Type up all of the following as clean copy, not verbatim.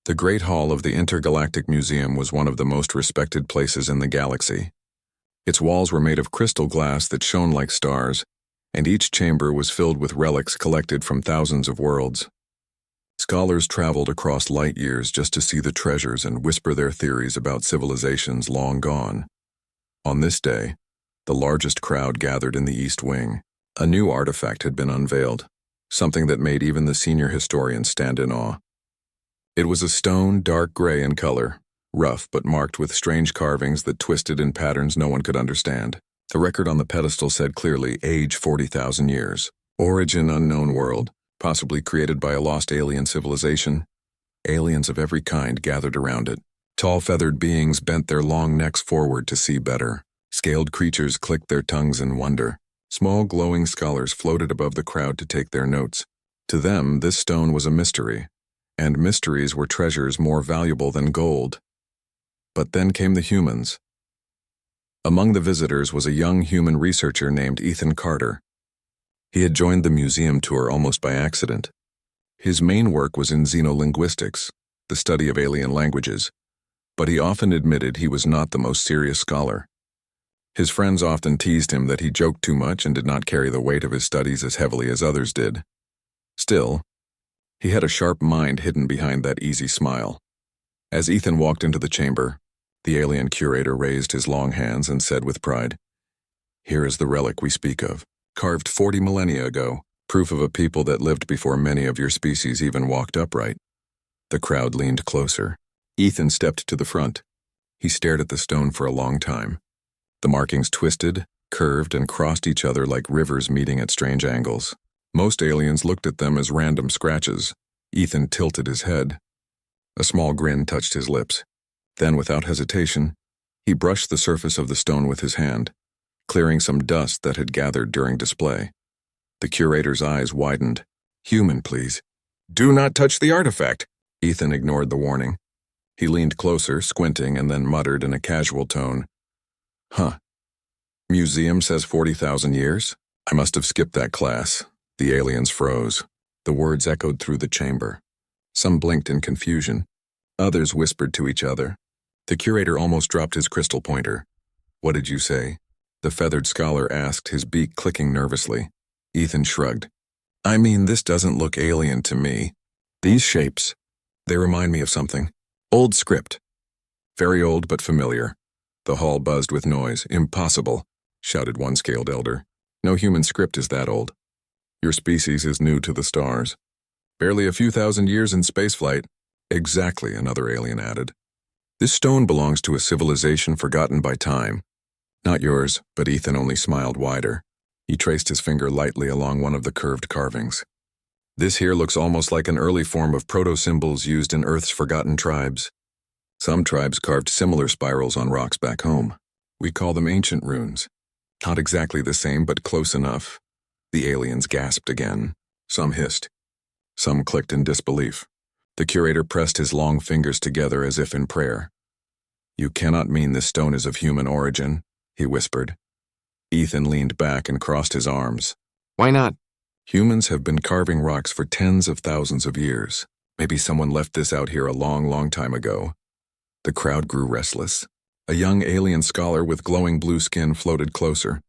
The Great Hall of the Intergalactic Museum was one of the most respected places in the galaxy. Its walls were made of crystal glass that shone like stars, and each chamber was filled with relics collected from thousands of worlds. Scholars traveled across light years just to see the treasures and whisper their theories about civilizations long gone. On this day, the largest crowd gathered in the East Wing. A new artifact had been unveiled, something that made even the senior historians stand in awe. It was a stone, dark gray in color, rough but marked with strange carvings that twisted in patterns no one could understand. The record on the pedestal said clearly, age 40,000 years. Origin unknown world, possibly created by a lost alien civilization. Aliens of every kind gathered around it. Tall feathered beings bent their long necks forward to see better. Scaled creatures clicked their tongues in wonder. Small glowing scholars floated above the crowd to take their notes. To them, this stone was a mystery, and mysteries were treasures more valuable than gold. But then came the humans. Among the visitors was a young human researcher named Ethan Carter. He had joined the museum tour almost by accident. His main work was in xenolinguistics, the study of alien languages, but he often admitted he was not the most serious scholar. His friends often teased him that he joked too much and did not carry the weight of his studies as heavily as others did. Still, he had a sharp mind hidden behind that easy smile. As Ethan walked into the chamber, the alien curator raised his long hands and said with pride, "Here is the relic we speak of, carved 40 millennia ago, proof of a people that lived before many of your species even walked upright." The crowd leaned closer. Ethan stepped to the front. He stared at the stone for a long time. The markings twisted, curved, and crossed each other like rivers meeting at strange angles. Most aliens looked at them as random scratches. Ethan tilted his head. A small grin touched his lips. Then, without hesitation, he brushed the surface of the stone with his hand, clearing some dust that had gathered during display. The curator's eyes widened. "Human, please. Do not touch the artifact." Ethan ignored the warning. He leaned closer, squinting, and then muttered in a casual tone, "Huh. Museum says 40,000 years? I must have skipped that class." The aliens froze. The words echoed through the chamber. Some blinked in confusion. Others whispered to each other. The curator almost dropped his crystal pointer. "What did you say?" the feathered scholar asked, his beak clicking nervously. Ethan shrugged. "I mean, this doesn't look alien to me. These shapes, they remind me of something. Old script. Very old but familiar." The hall buzzed with noise. "Impossible," shouted one scaled elder. "No human script is that old. Your species is new to the stars. Barely a few thousand years in spaceflight." "Exactly," another alien added. "This stone belongs to a civilization forgotten by time. Not yours," but Ethan only smiled wider. He traced his finger lightly along one of the curved carvings. "This here looks almost like an early form of proto-symbols used in Earth's forgotten tribes. Some tribes carved similar spirals on rocks back home. We call them ancient runes. Not exactly the same, but close enough." The aliens gasped again. Some hissed. Some clicked in disbelief. The curator pressed his long fingers together as if in prayer. "You cannot mean this stone is of human origin," he whispered. Ethan leaned back and crossed his arms. "Why not?" "Humans have been carving rocks for tens of thousands of years. Maybe someone left this out here a long, long time ago." The crowd grew restless. A young alien scholar with glowing blue skin floated closer.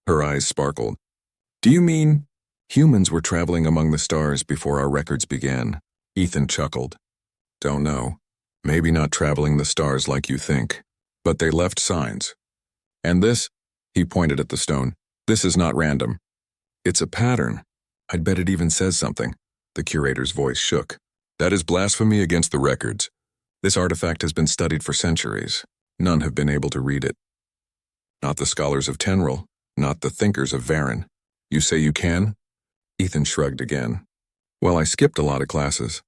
Her eyes sparkled. "Do you mean humans were traveling among the stars before our records began?" Ethan chuckled. "Don't know. Maybe not traveling the stars like you think. But they left signs. And this," he pointed at the stone, "this is not random. It's a pattern. I'd bet it even says something." The curator's voice shook. "That is blasphemy against the records. This artifact has been studied for centuries. None have been able to read it. Not the scholars of Tenril, not the thinkers of Varen. You say you can?" Ethan shrugged again. "Well, I skipped a lot of classes.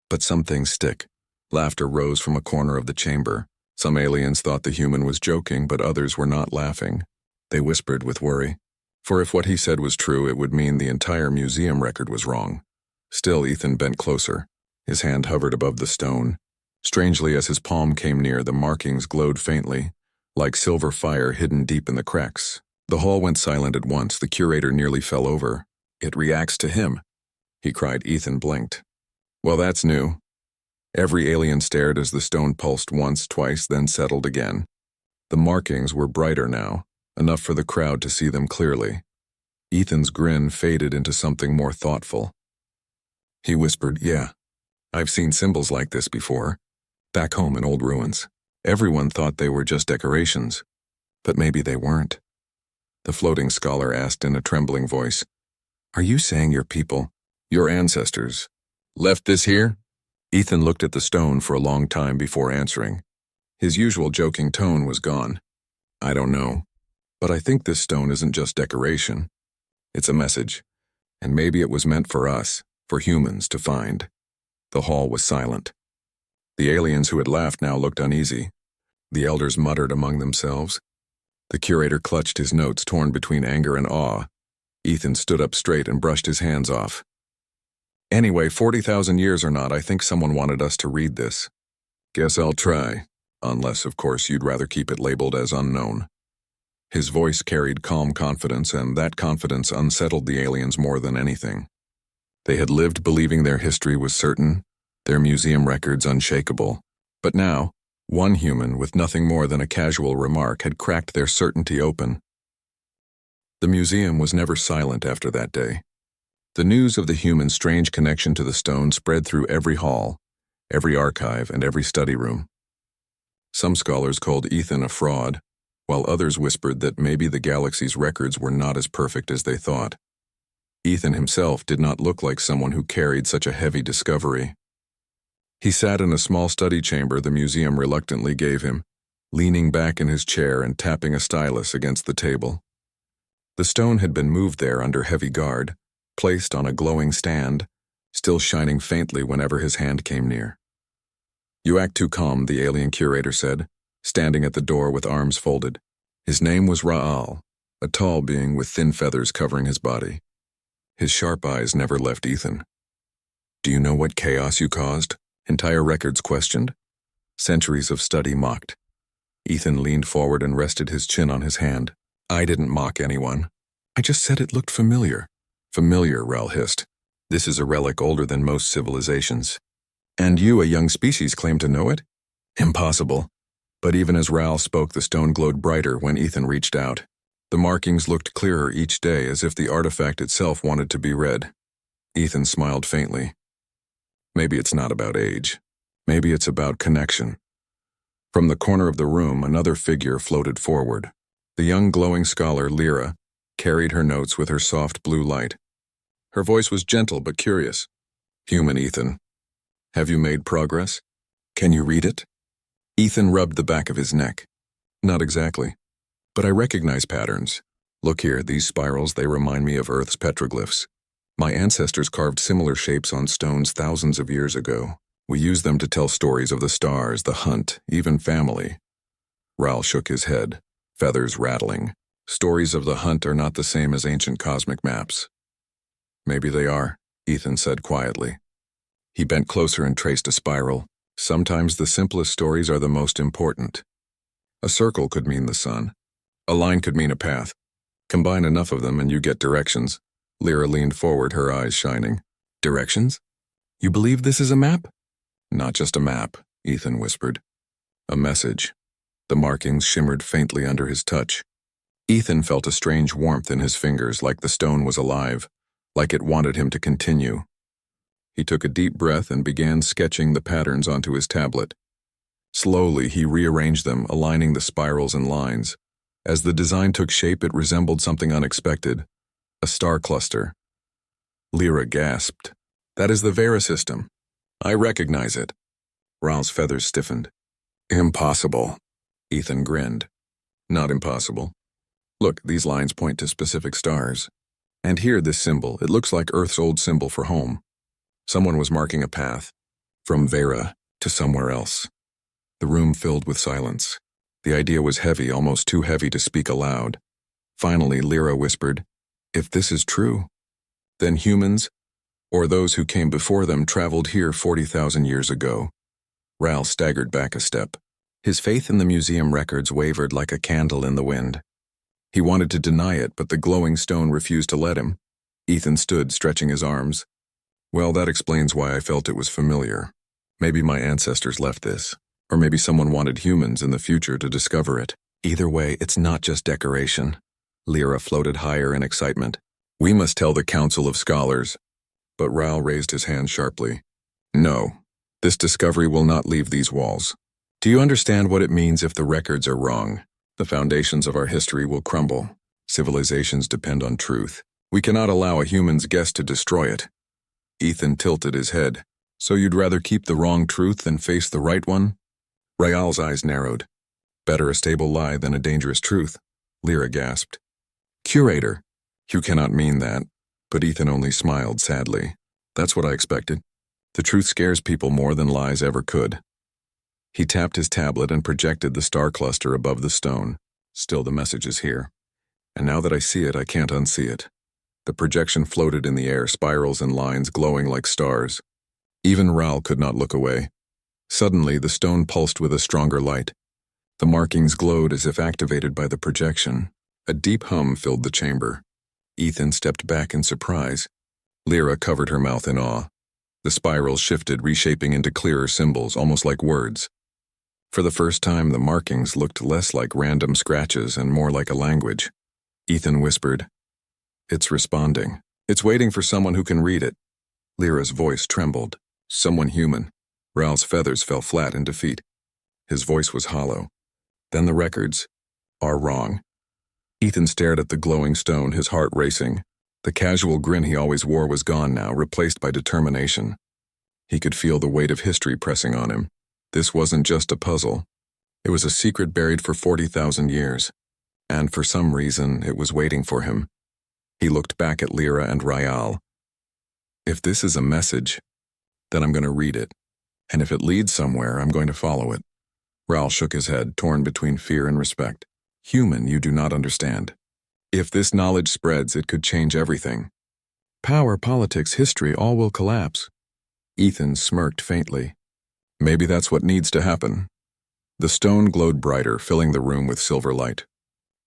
But some things stick." Laughter rose from a corner of the chamber. Some aliens thought the human was joking, but others were not laughing. They whispered with worry. For if what he said was true, it would mean the entire museum record was wrong. Still, Ethan bent closer. His hand hovered above the stone. Strangely, as his palm came near, the markings glowed faintly, like silver fire hidden deep in the cracks. The hall went silent at once. The curator nearly fell over. "It reacts to him," he cried. Ethan blinked. "Well, that's new." Every alien stared as the stone pulsed once, twice, then settled again. The markings were brighter now, enough for the crowd to see them clearly. Ethan's grin faded into something more thoughtful. He whispered, "Yeah, I've seen symbols like this before, back home in old ruins. Everyone thought they were just decorations, but maybe they weren't." The floating scholar asked in a trembling voice, "Are you saying your people, your ancestors, left this here?" Ethan looked at the stone for a long time before answering. His usual joking tone was gone. "I don't know, but I think this stone isn't just decoration. It's a message, and maybe it was meant for us, for humans, to find." The hall was silent. The aliens who had laughed now looked uneasy. The elders muttered among themselves. The curator clutched his notes, torn between anger and awe. Ethan stood up straight and brushed his hands off. "Anyway, 40,000 years or not, I think someone wanted us to read this. Guess I'll try, unless, of course, you'd rather keep it labeled as unknown." His voice carried calm confidence, and that confidence unsettled the aliens more than anything. They had lived believing their history was certain, their museum records unshakable. But now, one human with nothing more than a casual remark had cracked their certainty open. The museum was never silent after that day. The news of the human's strange connection to the stone spread through every hall, every archive, and every study room. Some scholars called Ethan a fraud, while others whispered that maybe the galaxy's records were not as perfect as they thought. Ethan himself did not look like someone who carried such a heavy discovery. He sat in a small study chamber the museum reluctantly gave him, leaning back in his chair and tapping a stylus against the table. The stone had been moved there under heavy guard, placed on a glowing stand, still shining faintly whenever his hand came near. "You act too calm," the alien curator said, standing at the door with arms folded. His name was Raal, a tall being with thin feathers covering his body. His sharp eyes never left Ethan. "Do you know what chaos you caused?" Entire records questioned. Centuries of study mocked. Ethan leaned forward and rested his chin on his hand. "I didn't mock anyone. I just said it looked familiar." "Familiar," Raal hissed. "This is a relic older than most civilizations. And you, a young species, claim to know it? Impossible." But even as Raal spoke, the stone glowed brighter when Ethan reached out. The markings looked clearer each day, as if the artifact itself wanted to be read. Ethan smiled faintly. "Maybe it's not about age. Maybe it's about connection." From the corner of the room, another figure floated forward. The young glowing scholar, Lyra, carried her notes with her soft blue light. Her voice was gentle but curious. "Human Ethan, have you made progress? Can you read it?" Ethan rubbed the back of his neck. "Not exactly. But I recognize patterns. Look here, these spirals, they remind me of Earth's petroglyphs. My ancestors carved similar shapes on stones thousands of years ago. We use them to tell stories of the stars, the hunt, even family." Raal shook his head, feathers rattling. "Stories of the hunt are not the same as ancient cosmic maps." "Maybe they are," Ethan said quietly. He bent closer and traced a spiral. Sometimes the simplest stories are the most important. A circle could mean the sun. A line could mean a path. Combine enough of them and you get directions. Lyra leaned forward, her eyes shining. "Directions? You believe this is a map?" "Not just a map," Ethan whispered. "A message." The markings shimmered faintly under his touch. Ethan felt a strange warmth in his fingers, like the stone was alive, like it wanted him to continue. He took a deep breath and began sketching the patterns onto his tablet. Slowly, he rearranged them, aligning the spirals and lines. As the design took shape, it resembled something unexpected. A star cluster. Lyra gasped. "That is the Vera system. I recognize it." Raal's feathers stiffened. "Impossible." Ethan grinned. "Not impossible. Look, these lines point to specific stars. And here, this symbol, it looks like Earth's old symbol for home. Someone was marking a path, from Vera to somewhere else." The room filled with silence. The idea was heavy, almost too heavy to speak aloud. Finally, Lyra whispered, "If this is true, then humans, or those who came before them, traveled here 40,000 years ago." Raal staggered back a step. His faith in the museum records wavered like a candle in the wind. He wanted to deny it, but the glowing stone refused to let him. Ethan stood, stretching his arms. "Well, that explains why I felt it was familiar. Maybe my ancestors left this, or maybe someone wanted humans in the future to discover it. Either way, it's not just decoration. Lyra floated higher in excitement. We must tell the Council of Scholars. But Raoul raised his hand sharply. No, this discovery will not leave these walls. Do you understand what it means if the records are wrong? The foundations of our history will crumble. Civilizations depend on truth. We cannot allow a human's guess to destroy it. Ethan tilted his head. So you'd rather keep the wrong truth than face the right one? Raoul's eyes narrowed. Better a stable lie than a dangerous truth, Lyra gasped. Curator, you cannot mean that. But Ethan only smiled sadly. That's what I expected. The truth scares people more than lies ever could. He tapped his tablet and projected the star cluster above the stone. Still, the message is here. And now that I see it, I can't unsee it. The projection floated in the air, spirals and lines glowing like stars. Even Raoul could not look away. Suddenly, the stone pulsed with a stronger light. The markings glowed as if activated by the projection. A deep hum filled the chamber. Ethan stepped back in surprise. Lyra covered her mouth in awe. The spirals shifted, reshaping into clearer symbols, almost like words. For the first time, the markings looked less like random scratches and more like a language. Ethan whispered, "It's responding. It's waiting for someone who can read it." Lyra's voice trembled. Someone human. Raoul's feathers fell flat in defeat. His voice was hollow. Then the records are wrong. Ethan stared at the glowing stone, his heart racing. The casual grin he always wore was gone now, replaced by determination. He could feel the weight of history pressing on him. This wasn't just a puzzle. It was a secret buried for 40,000 years. And for some reason, it was waiting for him. He looked back at Lyra and Raoul. If this is a message, then I'm going to read it. And if it leads somewhere, I'm going to follow it. Raoul shook his head, torn between fear and respect. Human, you do not understand. If this knowledge spreads, it could change everything. Power, politics, history, all will collapse. Ethan smirked faintly. Maybe that's what needs to happen. The stone glowed brighter, filling the room with silver light.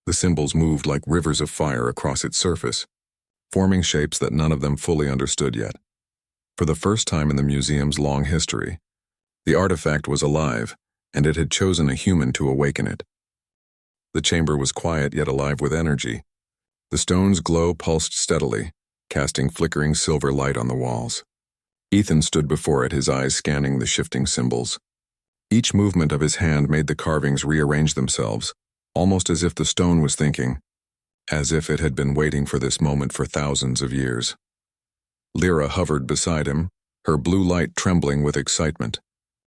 The symbols moved like rivers of fire across its surface, forming shapes that none of them fully understood yet. For the first time in the museum's long history, the artifact was alive, and it had chosen a human to awaken it. The chamber was quiet yet alive with energy. The stone's glow pulsed steadily, casting flickering silver light on the walls. Ethan stood before it, his eyes scanning the shifting symbols. Each movement of his hand made the carvings rearrange themselves, almost as if the stone was thinking, as if it had been waiting for this moment for thousands of years. Lyra hovered beside him, her blue light trembling with excitement.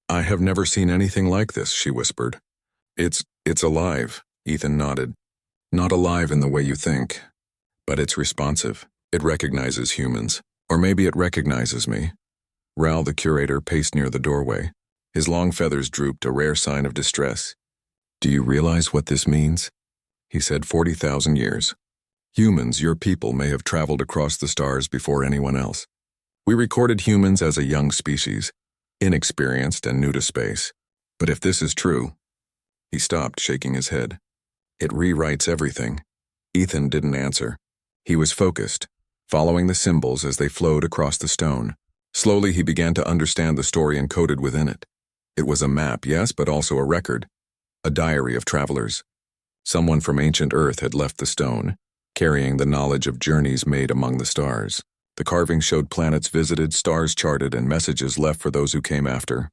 I have never seen anything like this, she whispered. It's alive, Ethan nodded. Not alive in the way you think, but it's responsive. It recognizes humans, or maybe it recognizes me. Raoul, the curator, paced near the doorway. His long feathers drooped, a rare sign of distress. Do you realize what this means? He said, 40,000 years. Humans, your people, may have traveled across the stars before anyone else. We recorded humans as a young species, inexperienced and new to space. But if this is true... He stopped, shaking his head. It rewrites everything. Ethan didn't answer. He was focused, following the symbols as they flowed across the stone. Slowly he began to understand the story encoded within it. It was a map, yes, but also a record. A diary of travelers. Someone from ancient Earth had left the stone, carrying the knowledge of journeys made among the stars. The carvings showed planets visited, stars charted, and messages left for those who came after.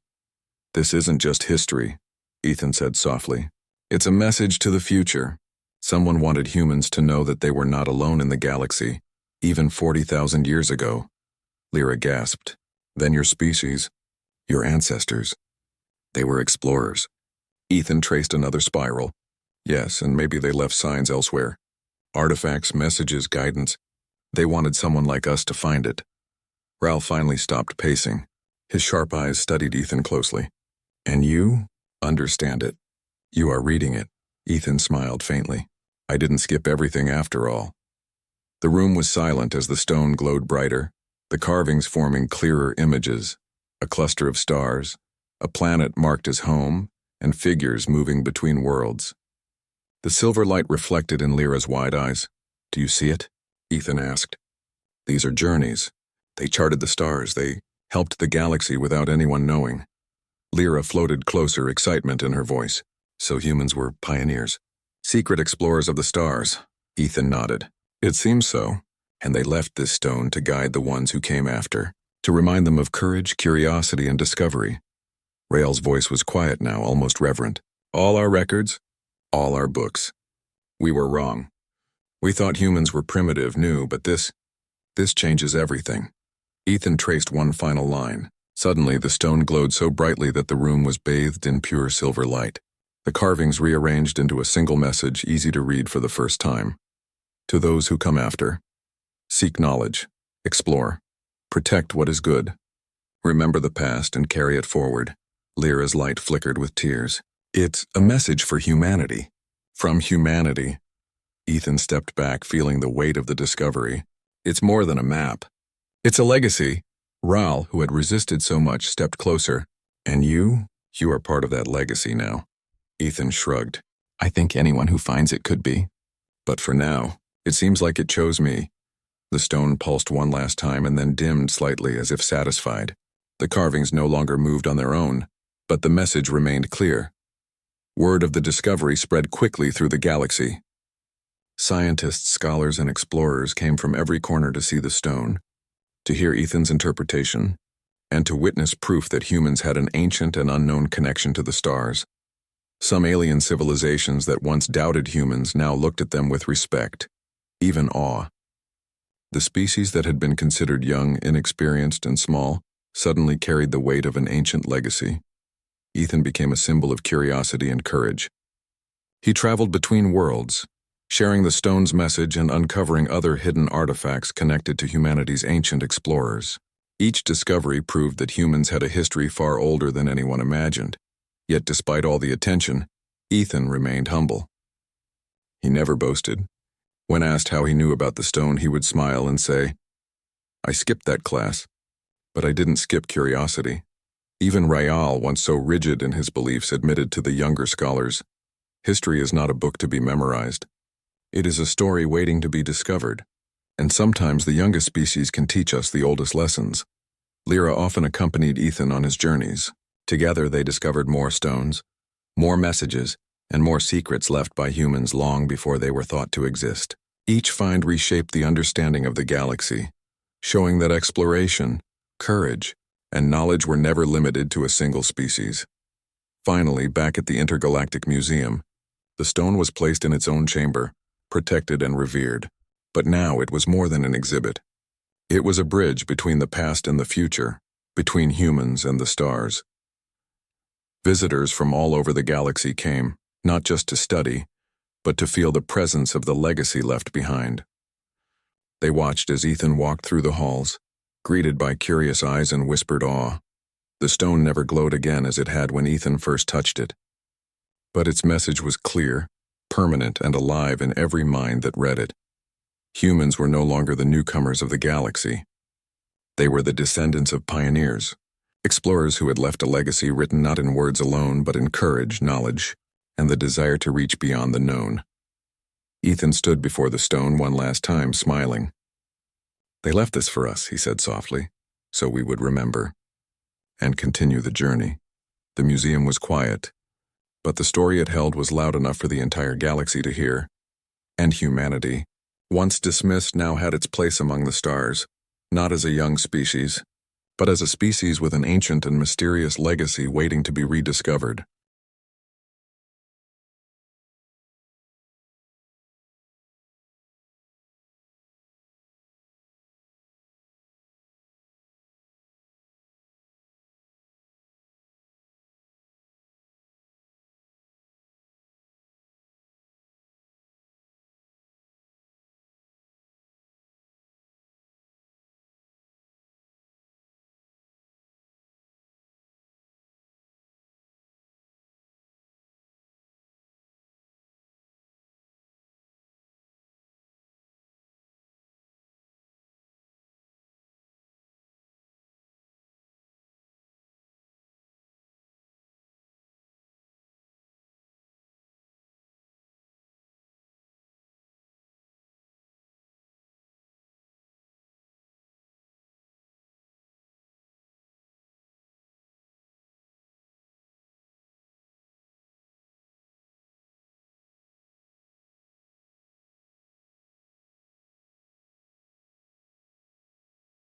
This isn't just history, Ethan said softly. It's a message to the future. Someone wanted humans to know that they were not alone in the galaxy, even 40,000 years ago. Lyra gasped. Then your species, your ancestors. They were explorers. Ethan traced another spiral. Yes, and maybe they left signs elsewhere. Artifacts, messages, guidance. They wanted someone like us to find it. Raoul finally stopped pacing. His sharp eyes studied Ethan closely. And you understand it. You are reading it. Ethan smiled faintly. I didn't skip everything after all. The room was silent as the stone glowed brighter, the carvings forming clearer images, a cluster of stars, a planet marked as home, and figures moving between worlds. The silver light reflected in Lyra's wide eyes. Do you see it? Ethan asked. These are journeys. They charted the stars. They helped the galaxy without anyone knowing. Lyra floated closer, excitement in her voice. So humans were pioneers. Secret explorers of the stars. Ethan nodded. It seems so, and they left this stone to guide the ones who came after, to remind them of courage, curiosity, and discovery. Rael's voice was quiet now, almost reverent. All our records, all our books. We were wrong. We thought humans were primitive, new, but this changes everything. Ethan traced one final line. Suddenly, the stone glowed so brightly that the room was bathed in pure silver light. The carvings rearranged into a single message, easy to read for the first time. To those who come after, seek knowledge, explore, protect what is good. Remember the past and carry it forward. Lyra's light flickered with tears. It's a message for humanity. From humanity. Ethan stepped back, feeling the weight of the discovery. It's more than a map. It's a legacy. Rael, who had resisted so much, stepped closer. And you are part of that legacy now. Ethan shrugged. I think anyone who finds it could be. But for now, it seems like it chose me. The stone pulsed one last time and then dimmed slightly as if satisfied. The carvings no longer moved on their own, but the message remained clear. Word of the discovery spread quickly through the galaxy. Scientists, scholars, and explorers came from every corner to see the stone, to hear Ethan's interpretation, and to witness proof that humans had an ancient and unknown connection to the stars. Some alien civilizations that once doubted humans now looked at them with respect, even awe. The species that had been considered young, inexperienced, and small suddenly carried the weight of an ancient legacy. Ethan became a symbol of curiosity and courage. He traveled between worlds, sharing the stone's message and uncovering other hidden artifacts connected to humanity's ancient explorers. Each discovery proved that humans had a history far older than anyone imagined. Yet despite all the attention, Ethan remained humble. He never boasted. When asked how he knew about the stone, he would smile and say, I skipped that class, but I didn't skip curiosity. Even Rael, once so rigid in his beliefs, admitted to the younger scholars, history is not a book to be memorized. It is a story waiting to be discovered, and sometimes the youngest species can teach us the oldest lessons. Lyra often accompanied Ethan on his journeys. Together they discovered more stones, more messages, and more secrets left by humans long before they were thought to exist. Each find reshaped the understanding of the galaxy, showing that exploration, courage, and knowledge were never limited to a single species. Finally, back at the Intergalactic Museum, the stone was placed in its own chamber, protected and revered. But now it was more than an exhibit. It was a bridge between the past and the future, between humans and the stars. Visitors from all over the galaxy came, not just to study, but to feel the presence of the legacy left behind. They watched as Ethan walked through the halls, greeted by curious eyes and whispered awe. The stone never glowed again as it had when Ethan first touched it. But its message was clear, permanent, and alive in every mind that read it. Humans were no longer the newcomers of the galaxy. They were the descendants of pioneers, explorers who had left a legacy written not in words alone but in courage, knowledge, and the desire to reach beyond the known. Ethan stood before the stone one last time, smiling. They left this for us, he said softly, so we would remember and continue the journey. The museum was quiet, but the story it held was loud enough for the entire galaxy to hear. And humanity, once dismissed, now had its place among the stars, not as a young species, but as a species with an ancient and mysterious legacy waiting to be rediscovered.